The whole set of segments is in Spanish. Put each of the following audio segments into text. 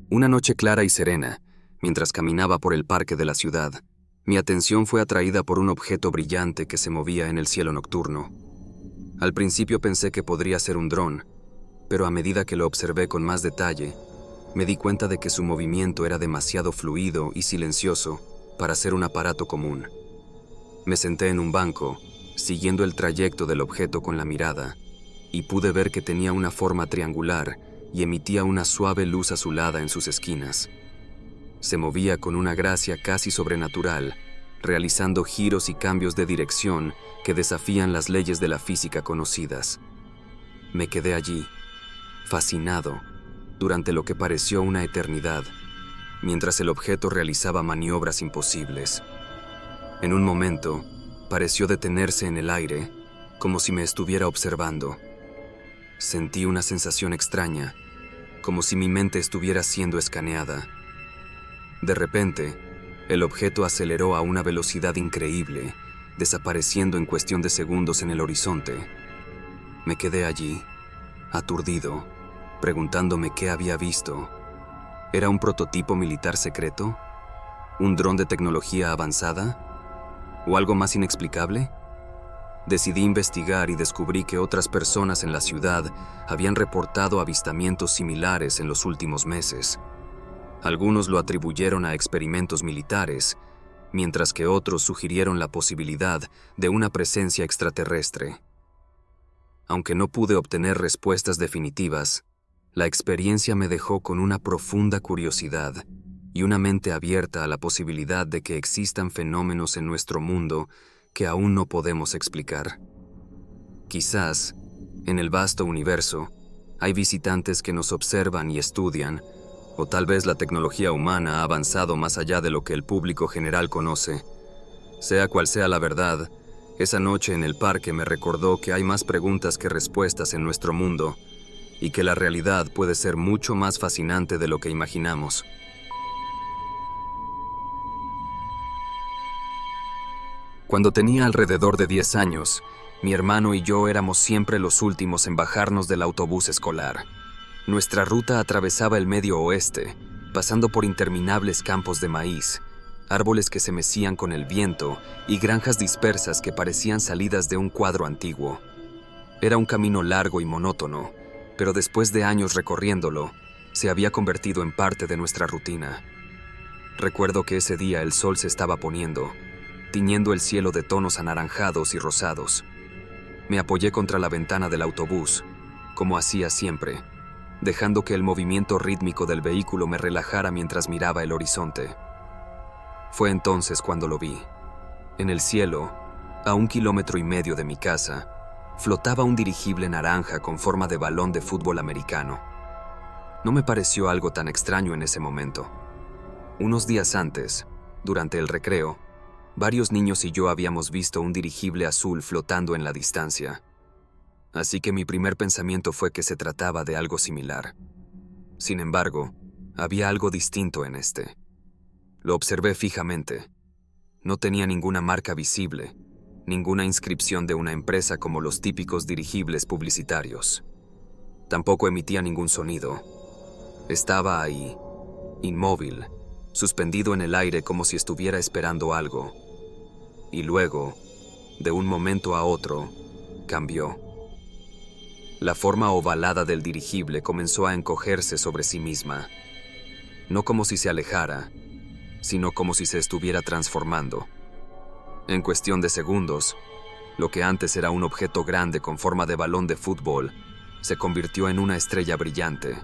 Una noche clara y serena, mientras caminaba por el parque de la ciudad, mi atención fue atraída por un objeto brillante que se movía en el cielo nocturno. Al principio pensé que podría ser un dron, pero a medida que lo observé con más detalle, me di cuenta de que su movimiento era demasiado fluido y silencioso para ser un aparato común. Me senté en un banco, siguiendo el trayecto del objeto con la mirada, y pude ver que tenía una forma triangular y emitía una suave luz azulada en sus esquinas. Se movía con una gracia casi sobrenatural, realizando giros y cambios de dirección que desafían las leyes de la física conocidas. Me quedé allí, fascinado, durante lo que pareció una eternidad, mientras el objeto realizaba maniobras imposibles. En un momento, pareció detenerse en el aire, como si me estuviera observando. Sentí una sensación extraña, como si mi mente estuviera siendo escaneada. De repente, el objeto aceleró a una velocidad increíble, desapareciendo en cuestión de segundos en el horizonte. Me quedé allí, aturdido, preguntándome qué había visto. ¿Era un prototipo militar secreto? ¿Un dron de tecnología avanzada? ¿O algo más inexplicable? Decidí investigar y descubrí que otras personas en la ciudad habían reportado avistamientos similares en los últimos meses. Algunos lo atribuyeron a experimentos militares, mientras que otros sugirieron la posibilidad de una presencia extraterrestre. Aunque no pude obtener respuestas definitivas, la experiencia me dejó con una profunda curiosidad y una mente abierta a la posibilidad de que existan fenómenos en nuestro mundo que aún no podemos explicar. Quizás, en el vasto universo, hay visitantes que nos observan y estudian, o tal vez la tecnología humana ha avanzado más allá de lo que el público general conoce. Sea cual sea la verdad, esa noche en el parque me recordó que hay más preguntas que respuestas en nuestro mundo, y que la realidad puede ser mucho más fascinante de lo que imaginamos. Cuando tenía alrededor de 10 años, mi hermano y yo éramos siempre los últimos en bajarnos del autobús escolar. Nuestra ruta atravesaba el medio oeste, pasando por interminables campos de maíz, árboles que se mecían con el viento y granjas dispersas que parecían salidas de un cuadro antiguo. Era un camino largo y monótono, pero después de años recorriéndolo, se había convertido en parte de nuestra rutina. Recuerdo que ese día el sol se estaba poniendo, tiñendo el cielo de tonos anaranjados y rosados. Me apoyé contra la ventana del autobús, como hacía siempre, dejando que el movimiento rítmico del vehículo me relajara mientras miraba el horizonte. Fue entonces cuando lo vi. En el cielo, a 1,5 kilómetros de mi casa, flotaba un dirigible naranja con forma de balón de fútbol americano. No me pareció algo tan extraño en ese momento. Unos días antes, durante el recreo, varios niños y yo habíamos visto un dirigible azul flotando en la distancia. Así que mi primer pensamiento fue que se trataba de algo similar. Sin embargo, había algo distinto en este. Lo observé fijamente. No tenía ninguna marca visible, ninguna inscripción de una empresa como los típicos dirigibles publicitarios. Tampoco emitía ningún sonido. Estaba ahí, inmóvil, suspendido en el aire como si estuviera esperando algo. Y luego, de un momento a otro, cambió. La forma ovalada del dirigible comenzó a encogerse sobre sí misma, no como si se alejara, sino como si se estuviera transformando. En cuestión de segundos, lo que antes era un objeto grande con forma de balón de fútbol se convirtió en una estrella brillante.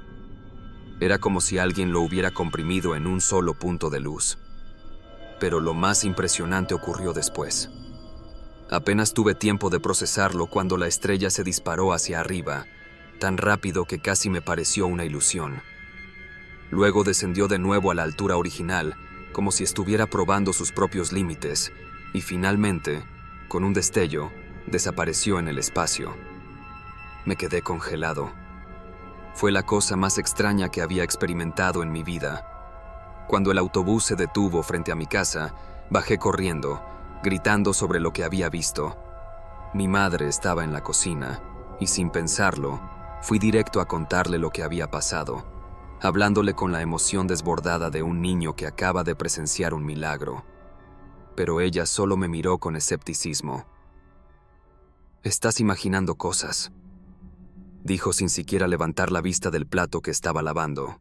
Era como si alguien lo hubiera comprimido en un solo punto de luz. Pero lo más impresionante ocurrió después. Apenas tuve tiempo de procesarlo cuando la estrella se disparó hacia arriba, tan rápido que casi me pareció una ilusión. Luego descendió de nuevo a la altura original, como si estuviera probando sus propios límites, y finalmente, con un destello, desapareció en el espacio. Me quedé congelado. Fue la cosa más extraña que había experimentado en mi vida. Cuando el autobús se detuvo frente a mi casa, bajé corriendo, gritando sobre lo que había visto. Mi madre estaba en la cocina, y sin pensarlo, fui directo a contarle lo que había pasado. hablándole con la emoción desbordada de un niño que acaba de presenciar un milagro. Pero ella solo me miró con escepticismo. «Estás imaginando cosas», dijo sin siquiera levantar la vista del plato que estaba lavando.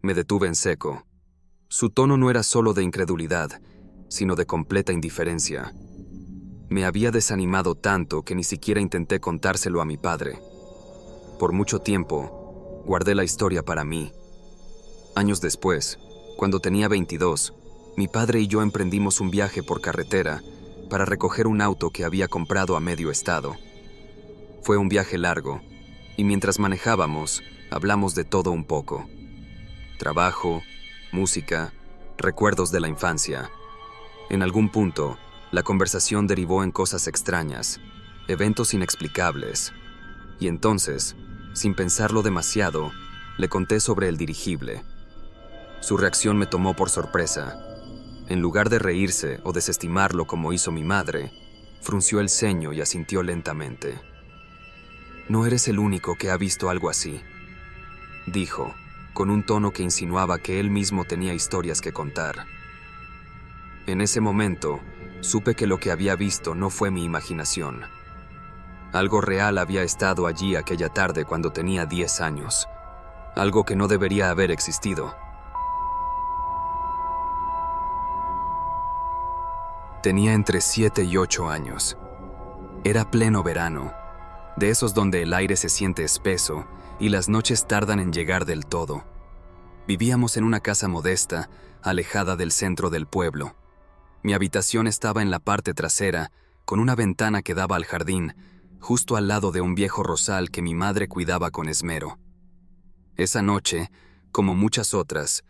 Me detuve en seco. Su tono no era solo de incredulidad, sino de completa indiferencia. Me había desanimado tanto que ni siquiera intenté contárselo a mi padre. Por mucho tiempo, guardé la historia para mí. Años después, cuando tenía 22, mi padre y yo emprendimos un viaje por carretera para recoger un auto que había comprado a medio estado. Fue un viaje largo, y mientras manejábamos, hablamos de todo un poco. Trabajo, música, recuerdos de la infancia. En algún punto, la conversación derivó en cosas extrañas, eventos inexplicables. Y entonces, sin pensarlo demasiado, le conté sobre el dirigible. Su reacción me tomó por sorpresa. En lugar de reírse o desestimarlo como hizo mi madre, frunció el ceño y asintió lentamente. «No eres el único que ha visto algo así», dijo, con un tono que insinuaba que él mismo tenía historias que contar. En ese momento, supe que lo que había visto no fue mi imaginación. Algo real había estado allí aquella tarde cuando tenía 10 años. Algo que no debería haber existido. Tenía entre 7 y 8 años. Era pleno verano, de esos donde el aire se siente espeso y las noches tardan en llegar del todo. Vivíamos en una casa modesta, alejada del centro del pueblo. Mi habitación estaba en la parte trasera, con una ventana que daba al jardín, justo al lado de un viejo rosal que mi madre cuidaba con esmero. Esa noche, como muchas otras,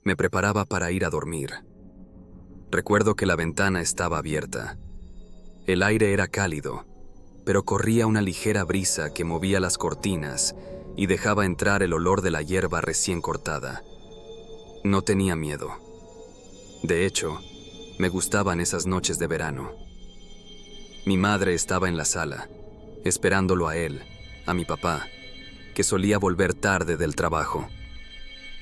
me preparaba para ir a dormir. Recuerdo que la ventana estaba abierta. El aire era cálido, pero corría una ligera brisa que movía las cortinas y dejaba entrar el olor de la hierba recién cortada. No tenía miedo. De hecho, me gustaban esas noches de verano. Mi madre estaba en la sala, esperándolo a él, a mi papá, que solía volver tarde del trabajo.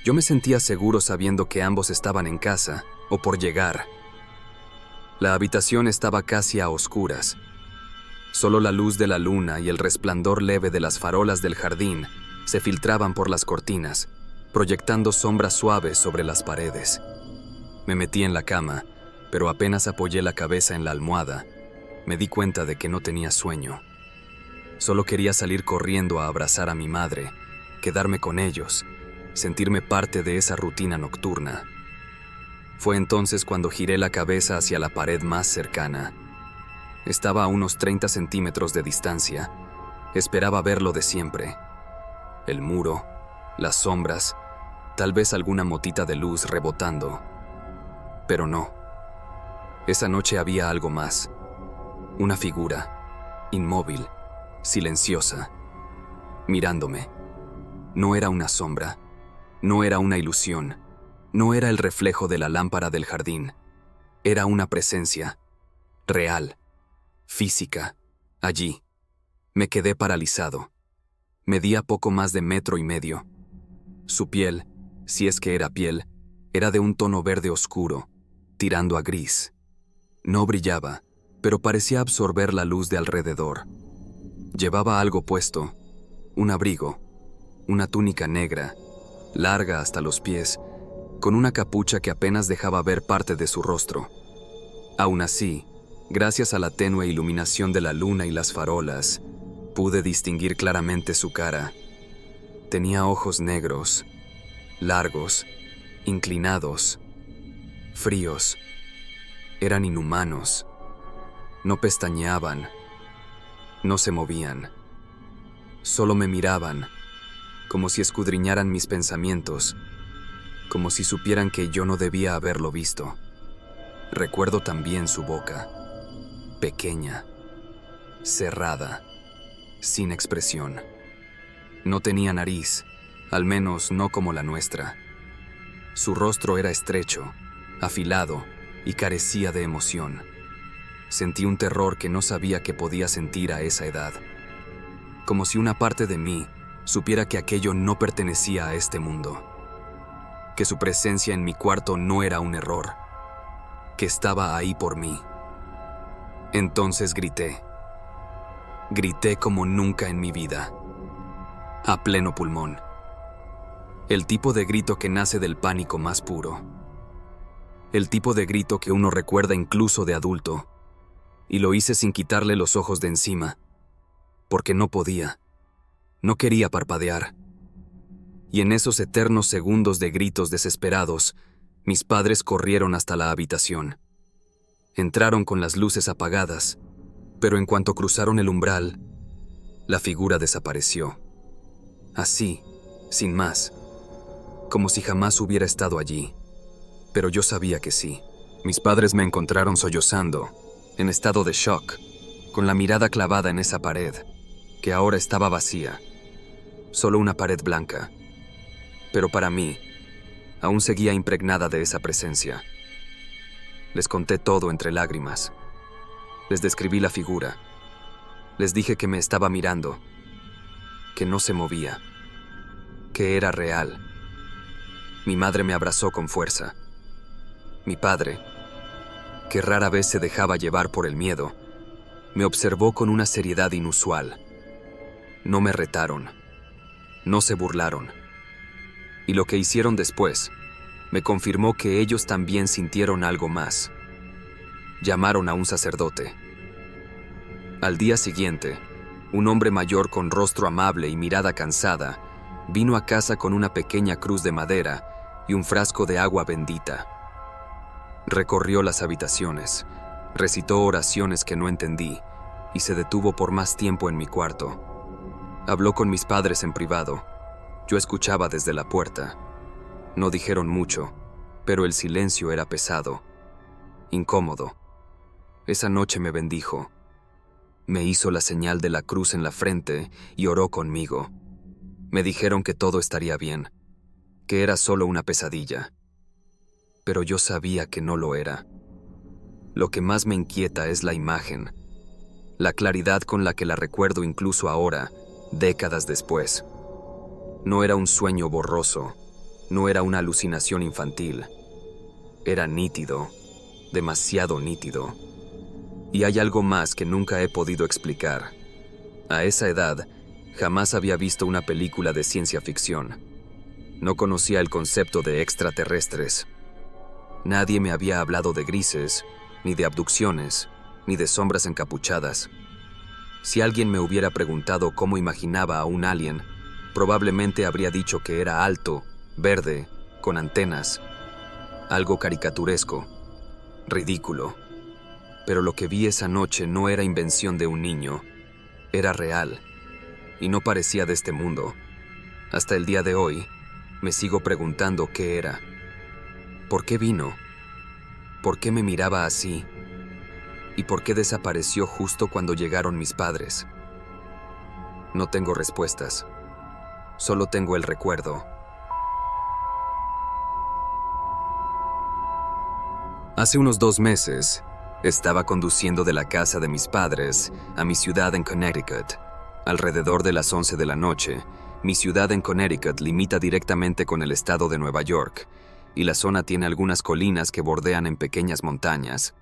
Yo me sentía seguro sabiendo que ambos estaban en casa o por llegar. La habitación estaba casi a oscuras. Solo la luz de la luna y el resplandor leve de las farolas del jardín se filtraban por las cortinas, proyectando sombras suaves sobre las paredes. Me metí en la cama, pero apenas apoyé la cabeza en la almohada, me di cuenta de que no tenía sueño. Solo quería salir corriendo a abrazar a mi madre, quedarme con ellos, sentirme parte de esa rutina nocturna. Fue entonces cuando giré la cabeza hacia la pared más cercana. Estaba a unos 30 centímetros de distancia. Esperaba ver lo de siempre. El muro, las sombras, tal vez alguna motita de luz rebotando. Pero no. Esa noche había algo más. Una figura, inmóvil, silenciosa, mirándome. No era una sombra, no era una ilusión, no era el reflejo de la lámpara del jardín. Era una presencia, real, física, allí. Me quedé paralizado. Medía poco más de 1,5 metros. Su piel, si es que era piel, era de un tono verde oscuro, tirando a gris. No brillaba, pero parecía absorber la luz de alrededor. Llevaba algo puesto, un abrigo, una túnica negra, larga hasta los pies, con una capucha que apenas dejaba ver parte de su rostro. Aún así, gracias a la tenue iluminación de la luna y las farolas, pude distinguir claramente su cara. Tenía ojos negros, largos, inclinados, fríos. Eran inhumanos. No pestañeaban, no se movían. Solo me miraban, como si escudriñaran mis pensamientos, como si supieran que yo no debía haberlo visto. Recuerdo también su boca, pequeña, cerrada, sin expresión. No tenía nariz, al menos no como la nuestra. Su rostro era estrecho, afilado y carecía de emoción. Sentí un terror que no sabía que podía sentir a esa edad. Como si una parte de mí supiera que aquello no pertenecía a este mundo, que su presencia en mi cuarto no era un error, que estaba ahí por mí. Entonces grité. Grité como nunca en mi vida, a pleno pulmón. El tipo de grito que nace del pánico más puro. El tipo de grito que uno recuerda incluso de adulto. Y lo hice sin quitarle los ojos de encima, porque no podía. No quería parpadear. Y en esos eternos segundos de gritos desesperados, mis padres corrieron hasta la habitación. Entraron con las luces apagadas, pero en cuanto cruzaron el umbral, la figura desapareció. Así, sin más, como si jamás hubiera estado allí. Pero yo sabía que sí. Mis padres me encontraron sollozando, en estado de shock, con la mirada clavada en esa pared, que ahora estaba vacía. Solo una pared blanca. Pero para mí, aún seguía impregnada de esa presencia. Les conté todo entre lágrimas. Les describí la figura. Les dije que me estaba mirando, que no se movía, que era real. Mi madre me abrazó con fuerza. Mi padre, que rara vez se dejaba llevar por el miedo, me observó con una seriedad inusual. No me retaron, no se burlaron. Y lo que hicieron después me confirmó que ellos también sintieron algo más. Llamaron a un sacerdote. Al día siguiente, un hombre mayor con rostro amable y mirada cansada vino a casa con una pequeña cruz de madera y un frasco de agua bendita. Recorrió las habitaciones, recitó oraciones que no entendí y se detuvo por más tiempo en mi cuarto. Habló con mis padres en privado. Yo escuchaba desde la puerta. No dijeron mucho, pero el silencio era pesado, incómodo. Esa noche me bendijo. Me hizo la señal de la cruz en la frente y oró conmigo. Me dijeron que todo estaría bien, que era solo una pesadilla. Pero yo sabía que no lo era. Lo que más me inquieta es la imagen, la claridad con la que la recuerdo incluso ahora, décadas después. No era un sueño borroso, no era una alucinación infantil. Era nítido, demasiado nítido. Y hay algo más que nunca he podido explicar. A esa edad, jamás había visto una película de ciencia ficción. No conocía el concepto de extraterrestres. Nadie me había hablado de grises, ni de abducciones, ni de sombras encapuchadas. Si alguien me hubiera preguntado cómo imaginaba a un alien, probablemente habría dicho que era alto, verde, con antenas. Algo caricaturesco, ridículo. Pero lo que vi esa noche no era invención de un niño. Era real. Y no parecía de este mundo. Hasta el día de hoy, me sigo preguntando qué era. ¿Por qué vino? ¿Por qué me miraba así? ¿Y por qué desapareció justo cuando llegaron mis padres? No tengo respuestas. Solo tengo el recuerdo. Hace unos 2 meses, estaba conduciendo de la casa de mis padres a mi ciudad en Connecticut. Alrededor de las 11 de la noche, mi ciudad en Connecticut limita directamente con el estado de Nueva York, y la zona tiene algunas colinas que bordean en pequeñas montañas.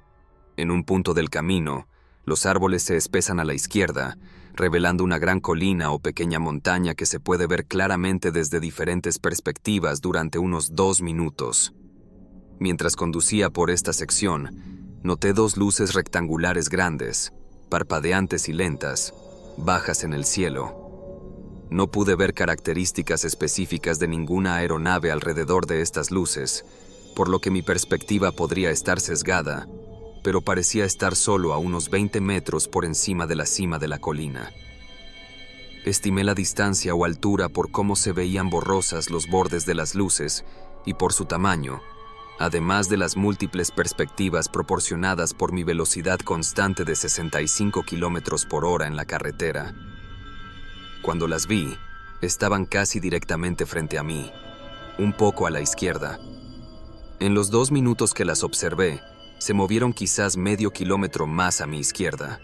En un punto del camino, los árboles se espesan a la izquierda, revelando una gran colina o pequeña montaña que se puede ver claramente desde diferentes perspectivas durante unos 2 minutos. Mientras conducía por esta sección, noté 2 luces rectangulares grandes, parpadeantes y lentas, bajas en el cielo. No pude ver características específicas de ninguna aeronave alrededor de estas luces, por lo que mi perspectiva podría estar sesgada, pero parecía estar solo a unos 20 metros por encima de la cima de la colina. Estimé la distancia o altura por cómo se veían borrosas los bordes de las luces y por su tamaño, además de las múltiples perspectivas proporcionadas por mi velocidad constante de 65 kilómetros por hora en la carretera. Cuando las vi, estaban casi directamente frente a mí, un poco a la izquierda. En los 2 minutos que las observé, se movieron quizás medio kilómetro más a mi izquierda.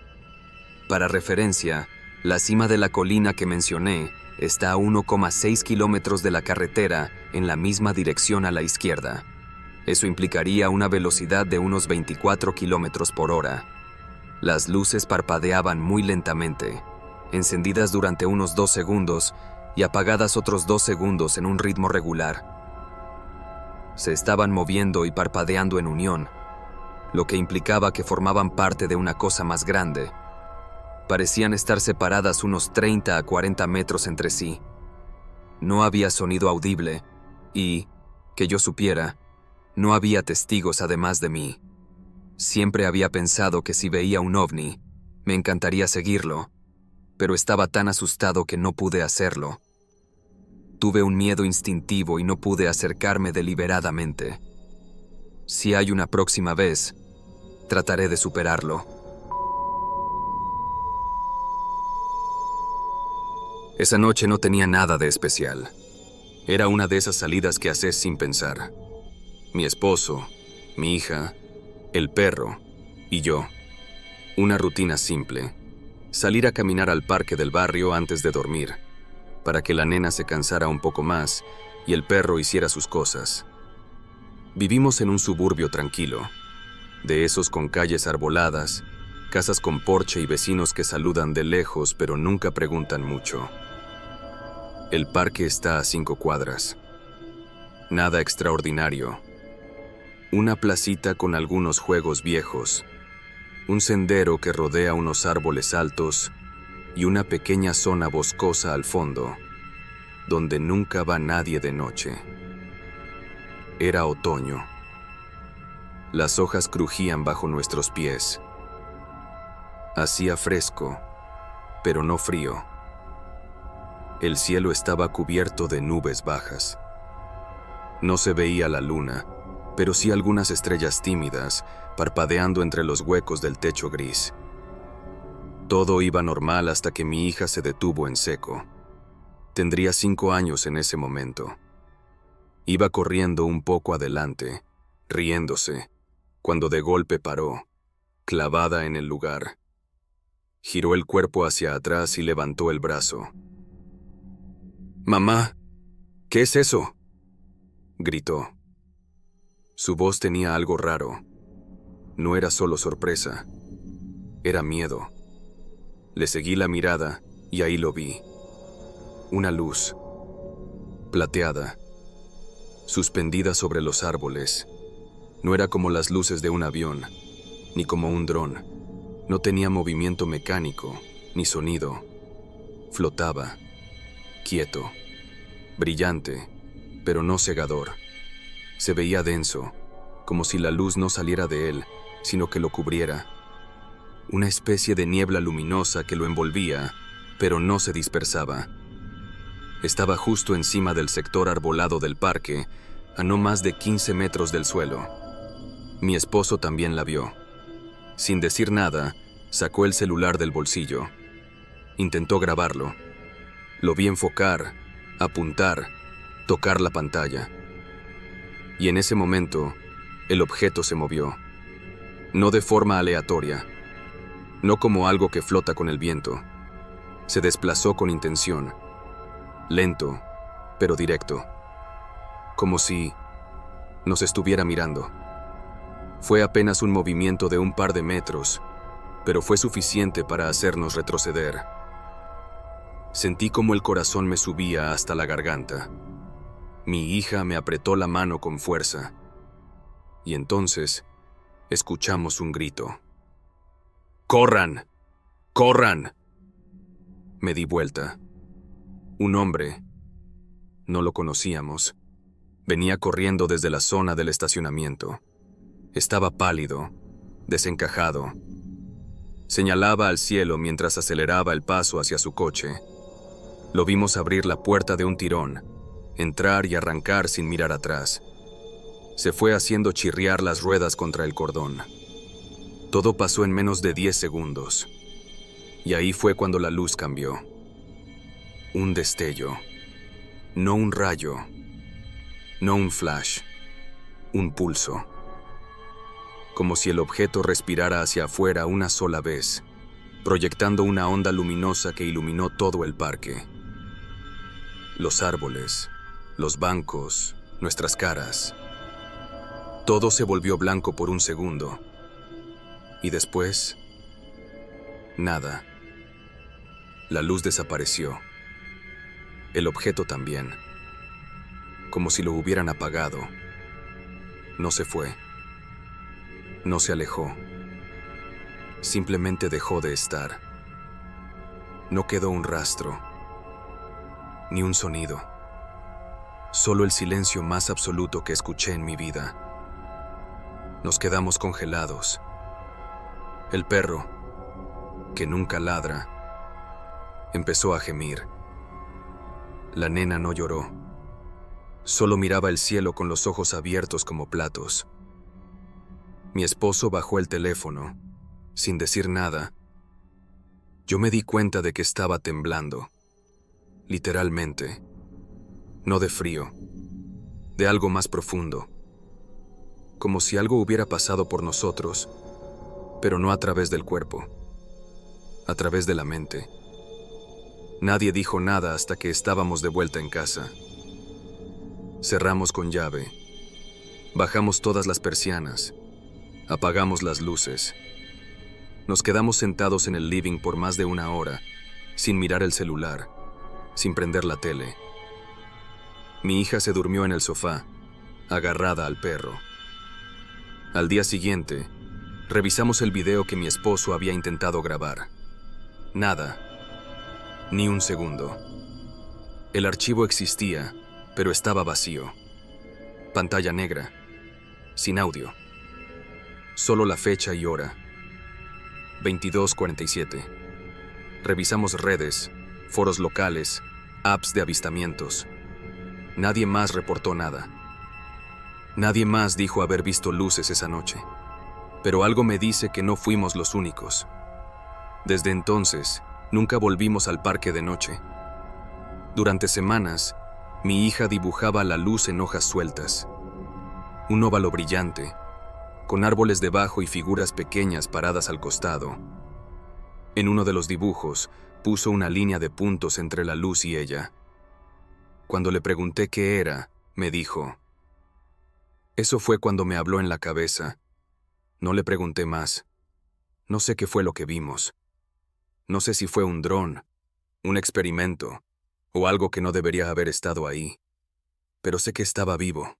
Para referencia, la cima de la colina que mencioné está a 1,6 kilómetros de la carretera en la misma dirección a la izquierda. Eso implicaría una velocidad de unos 24 kilómetros por hora. Las luces parpadeaban muy lentamente, encendidas durante unos 2 segundos y apagadas otros 2 segundos en un ritmo regular. Se estaban moviendo y parpadeando en unión, lo que implicaba que formaban parte de una cosa más grande. Parecían estar separadas unos 30 a 40 metros entre sí. No había sonido audible y, que yo supiera, no había testigos además de mí. Siempre había pensado que si veía un ovni, me encantaría seguirlo, pero estaba tan asustado que no pude hacerlo. Tuve un miedo instintivo y no pude acercarme deliberadamente. Si hay una próxima vez, trataré de superarlo. Esa noche no tenía nada de especial. Era una de esas salidas que haces sin pensar. Mi esposo, mi hija, el perro y yo. Una rutina simple. Salir a caminar al parque del barrio antes de dormir, para que la nena se cansara un poco más y el perro hiciera sus cosas. Vivimos en un suburbio tranquilo, de esos con calles arboladas, casas con porche y vecinos que saludan de lejos pero nunca preguntan mucho. El parque está a 5 cuadras. Nada extraordinario. Una placita con algunos juegos viejos, un sendero que rodea unos árboles altos y una pequeña zona boscosa al fondo, donde nunca va nadie de noche. Era otoño. Las hojas crujían bajo nuestros pies. Hacía fresco, pero no frío. El cielo estaba cubierto de nubes bajas. No se veía la luna, pero sí algunas estrellas tímidas parpadeando entre los huecos del techo gris. Todo iba normal hasta que mi hija se detuvo en seco. Tendría 5 años en ese momento. Iba corriendo un poco adelante, riéndose, cuando de golpe paró, clavada en el lugar. Giró el cuerpo hacia atrás y levantó el brazo. «Mamá, ¿qué es eso?», gritó. Su voz tenía algo raro. No era solo sorpresa, era miedo. Le seguí la mirada y ahí lo vi. Una luz, plateada, suspendida sobre los árboles. No era como las luces de un avión, ni como un dron. No tenía movimiento mecánico, ni sonido. Flotaba, quieto, brillante, pero no cegador. Se veía denso, como si la luz no saliera de él, sino que lo cubriera. Una especie de niebla luminosa que lo envolvía, pero no se dispersaba. Estaba justo encima del sector arbolado del parque, a no más de 15 metros del suelo. Mi esposo también la vio. Sin decir nada, sacó el celular del bolsillo. Intentó grabarlo. Lo vi enfocar, apuntar, tocar la pantalla. Y en ese momento, el objeto se movió. No de forma aleatoria, no como algo que flota con el viento. Se desplazó con intención, lento, pero directo, como si nos estuviera mirando. Fue apenas un movimiento de un par de metros, pero fue suficiente para hacernos retroceder. Sentí como el corazón me subía hasta la garganta. Mi hija me apretó la mano con fuerza. Y entonces, escuchamos un grito. ¡Corran! ¡Corran! Me di vuelta. Un hombre, no lo conocíamos, venía corriendo desde la zona del estacionamiento. Estaba pálido, desencajado. Señalaba al cielo mientras aceleraba el paso hacia su coche. Lo vimos abrir la puerta de un tirón, entrar y arrancar sin mirar atrás. Se fue haciendo chirriar las ruedas contra el cordón. Todo pasó en menos de 10 segundos. Y ahí fue cuando la luz cambió. Un destello. No un rayo. No un flash. Un pulso. Como si el objeto respirara hacia afuera una sola vez, proyectando una onda luminosa que iluminó todo el parque. Los árboles, los bancos, nuestras caras. Todo se volvió blanco por un segundo. Y después, nada. La luz desapareció. El objeto también. Como si lo hubieran apagado. No se fue. No se alejó. Simplemente dejó de estar. No quedó un rastro. Ni un sonido. Solo el silencio más absoluto que escuché en mi vida. Nos quedamos congelados. El perro, que nunca ladra, empezó a gemir. La nena no lloró. Solo miraba el cielo con los ojos abiertos como platos. Mi esposo bajó el teléfono, sin decir nada. Yo me di cuenta de que estaba temblando. Literalmente. No de frío, de algo más profundo. Como si algo hubiera pasado por nosotros, pero no a través del cuerpo, a través de la mente. Nadie dijo nada hasta que estábamos de vuelta en casa. Cerramos con llave, bajamos todas las persianas, apagamos las luces. Nos quedamos sentados en el living por más de 1 hora, sin mirar el celular, sin prender la tele. Mi hija se durmió en el sofá, agarrada al perro. Al día siguiente, revisamos el video que mi esposo había intentado grabar. Nada. Ni un segundo. El archivo existía, pero estaba vacío. Pantalla negra. Sin audio. Solo la fecha y hora. 22:47. Revisamos redes, foros locales, apps de avistamientos. Nadie más reportó nada. Nadie más dijo haber visto luces esa noche. Pero algo me dice que no fuimos los únicos. Desde entonces, nunca volvimos al parque de noche. Durante semanas, mi hija dibujaba la luz en hojas sueltas. Un óvalo brillante, con árboles debajo y figuras pequeñas paradas al costado. En uno de los dibujos, puso una línea de puntos entre la luz y ella. Cuando le pregunté qué era, me dijo: "Eso fue cuando me habló en la cabeza". No le pregunté más. No sé qué fue lo que vimos. No sé si fue un dron, un experimento, o algo que no debería haber estado ahí. Pero sé que estaba vivo.